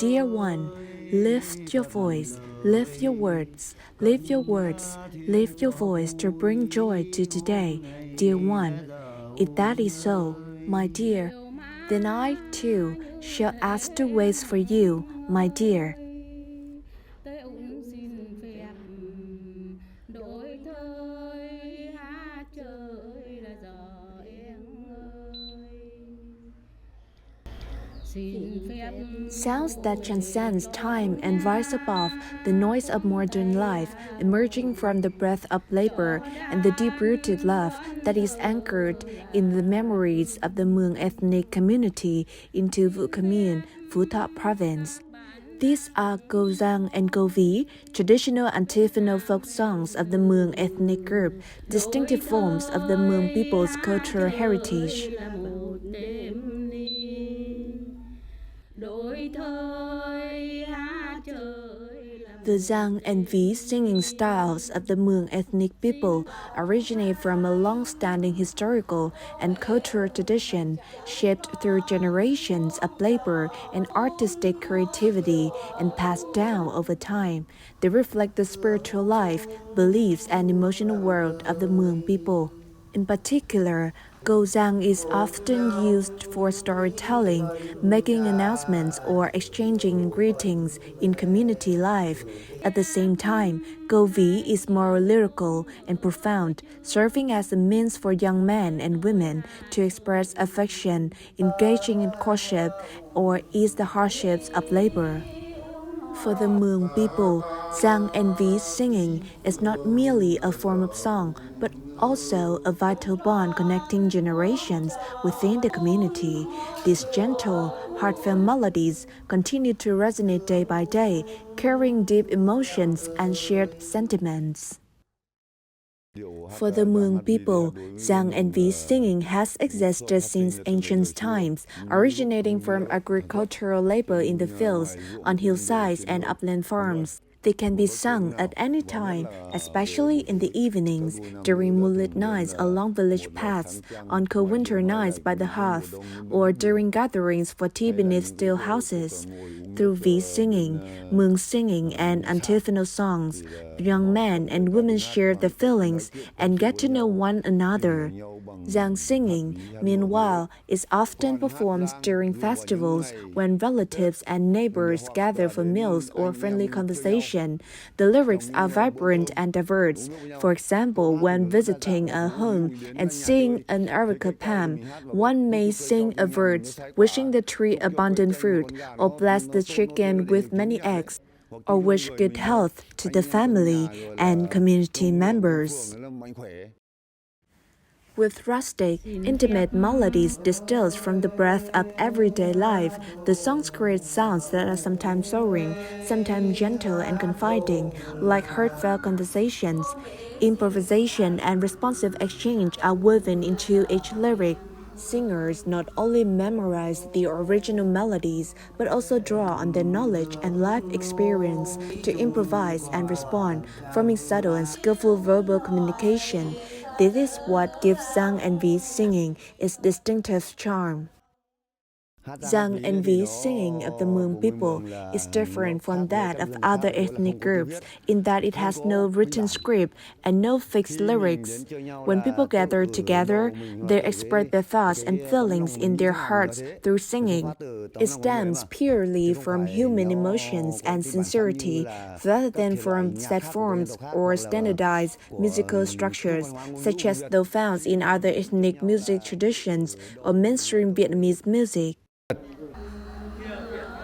Dear one, lift your voice, lift your words, lift your words, lift your voice to bring joy to today, dear one. If that is so, my dear, then I, too, shall ask two ways for you, my dear. Sounds that transcends time and rise above the noise of modern life, emerging from the breath of labor and the deep-rooted love that is anchored in the memories of the Muong ethnic community in Tu Vũ Commune, Phú Thọ Province. These are Go Giang and Go Vi, traditional antiphonal folk songs of the Muong ethnic group, distinctive forms of the Muong people's cultural heritage. The Giang and Vi singing styles of the Mường ethnic people originate from a long-standing historical and cultural tradition shaped through generations of labor and artistic creativity and passed down over time. They reflect the spiritual life, beliefs, and emotional world of the Mường people. In particular, Go Giang is often used for storytelling, making announcements, or exchanging greetings in community life. At the same time, Go Vi is more lyrical and profound, serving as a means for young men and women to express affection, engaging in courtship, or ease the hardships of labor. For the Muong people, Giang and Vi singing is not merely a form of song, but also a vital bond connecting generations within the community. These gentle, heartfelt melodies continue to resonate day by day, carrying deep emotions and shared sentiments. For the Muong people, Giang and Vi singing has existed since ancient times, originating from agricultural labor in the fields, on hillsides and upland farms. They can be sung at any time, especially in the evenings, during moonlit nights along village paths, on cold winter nights by the hearth, or during gatherings for tea beneath still houses. Through Vi singing, Muong singing, and antiphonal songs, young men and women share their feelings and get to know one another. Giang singing, meanwhile, is often performed during festivals when relatives and neighbors gather for meals or friendly conversation. The lyrics are vibrant and diverse. For example, when visiting a home and seeing an Erica palm, one may sing a verse wishing the tree abundant fruit, or bless the chicken with many eggs, or wish good health to the family and community members. With rustic, intimate melodies distilled from the breath of everyday life, the songs create sounds that are sometimes soaring, sometimes gentle and confiding, like heartfelt conversations. Improvisation and responsive exchange are woven into each lyric. Singers not only memorize the original melodies, but also draw on their knowledge and life experience to improvise and respond, forming subtle and skillful verbal communication. This is what gives Giang and Vi singing its distinctive charm. Giang and Vi singing of the Muong people is different from that of other ethnic groups in that it has no written script and no fixed lyrics. When people gather together, they express their thoughts and feelings in their hearts through singing. It stems purely from human emotions and sincerity, rather than from set forms or standardized musical structures, such as those found in other ethnic music traditions or mainstream Vietnamese music.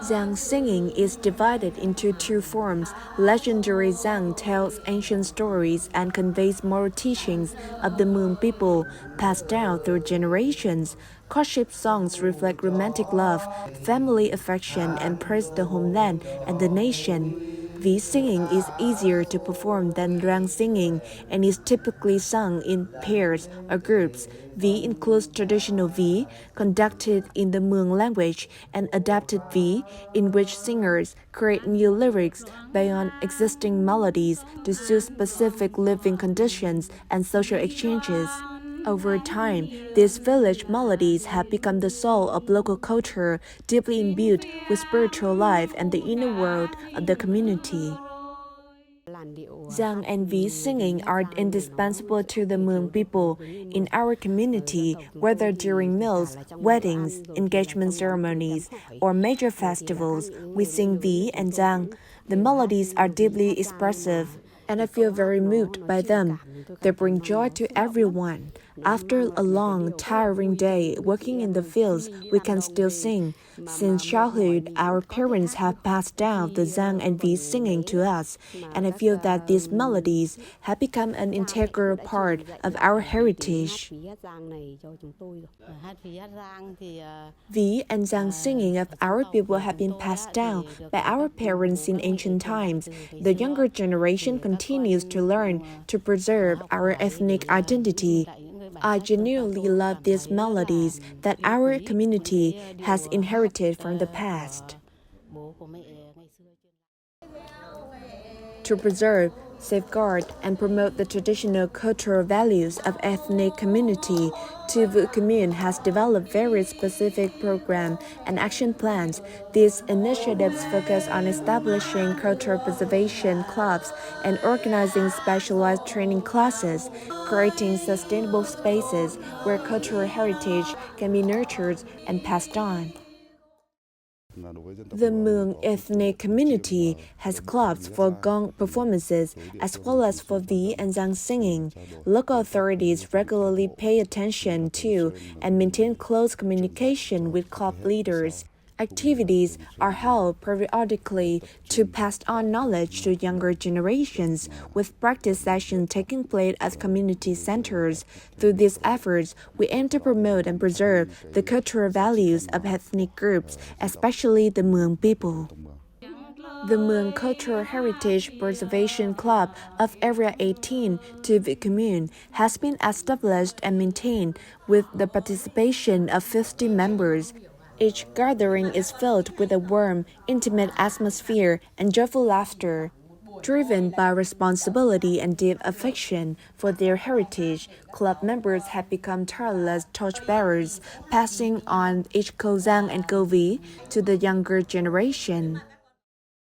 Giang singing is divided into two forms. Legendary Giang tells ancient stories and conveys moral teachings of the Muong people passed down through generations. Courtship songs reflect romantic love, family affection, and praise the homeland and the nation. Vi singing is easier to perform than Giang singing and is typically sung in pairs or groups. Vi includes traditional Vi, conducted in the Muong language, and adapted Vi, in which singers create new lyrics based on existing melodies to suit specific living conditions and social exchanges. Over time, these village melodies have become the soul of local culture, deeply imbued with spiritual life and the inner world of the community. Giang and Vi singing are indispensable to the Muong people in our community, whether during meals, weddings, engagement ceremonies, or major festivals. We sing Vi and Giang. The melodies are deeply expressive, and I feel very moved by them. They bring joy to everyone. After a long, tiring day working in the fields, we can still sing. Since childhood, our parents have passed down the Giang and Vi singing to us, and I feel that these melodies have become an integral part of our heritage. Vi and Giang singing of our people have been passed down by our parents in ancient times. The younger generation continues to learn to preserve our ethnic identity. I genuinely love these melodies that our community has inherited from the past. To preserve, safeguard, and promote the traditional cultural values of ethnic community, Tu Vũ Commune has developed various specific programs and action plans. These initiatives focus on establishing cultural preservation clubs and organizing specialized training classes, creating sustainable spaces where cultural heritage can be nurtured and passed on. The Muong ethnic community has clubs for gong performances as well as for Vi and Giang singing. Local authorities regularly pay attention to and maintain close communication with club leaders. Activities are held periodically to pass on knowledge to younger generations, with practice sessions taking place at community centers. Through these efforts, we aim to promote and preserve the cultural values of ethnic groups, especially the Muong people. The Mường Cultural Heritage Preservation Club of Area 18, Tu Vũ Commune, has been established and maintained with the participation of 50 members. Each gathering is filled with a warm, intimate atmosphere and joyful laughter. Driven by responsibility and deep affection for their heritage, club members have become tireless torchbearers, passing on each câu Giang and câu Vi to the younger generation.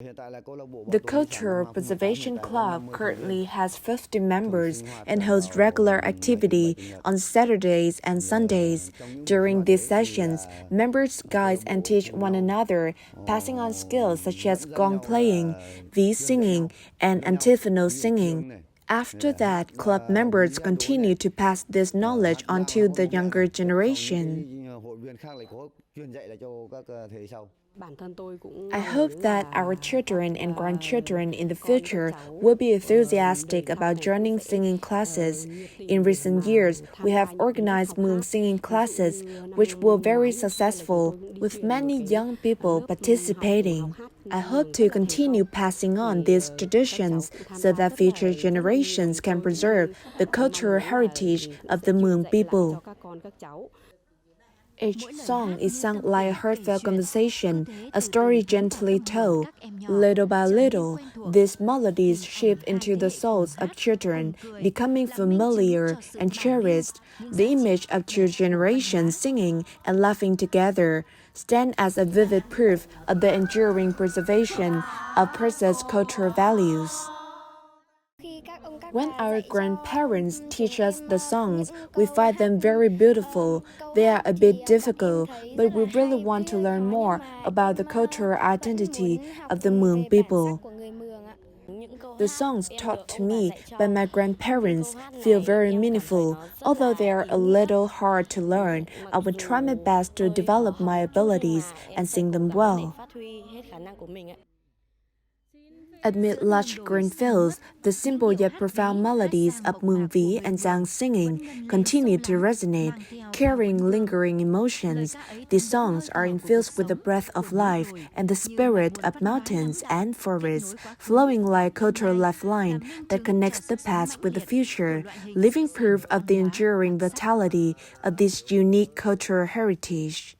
The Cultural Preservation Club currently has 50 members and hosts regular activity on Saturdays and Sundays. During these sessions, members guide and teach one another, passing on skills such as gong playing, Vi singing, and antiphonal singing. After that, club members continue to pass this knowledge on to the younger generation. I hope that our children and grandchildren in the future will be enthusiastic about joining singing classes. In recent years, we have organized Muong singing classes, which were very successful, with many young people participating. I hope to continue passing on these traditions so that future generations can preserve the cultural heritage of the Muong people. Each song is sung like a heartfelt conversation, a story gently told. Little by little, these melodies shift into the souls of children, becoming familiar and cherished. The image of two generations singing and laughing together stand as a vivid proof of the enduring preservation of precious cultural values. When our grandparents teach us the songs, we find them very beautiful. They are a bit difficult, but we really want to learn more about the cultural identity of the Muong people. The songs taught to me by my grandparents feel very meaningful. Although they are a little hard to learn, I will try my best to develop my abilities and sing them well. Amid lush green fields, the simple yet profound melodies of Muong Vi and Giang singing continue to resonate, carrying lingering emotions. These songs are infused with the breath of life and the spirit of mountains and forests, flowing like a cultural lifeline that connects the past with the future, living proof of the enduring vitality of this unique cultural heritage.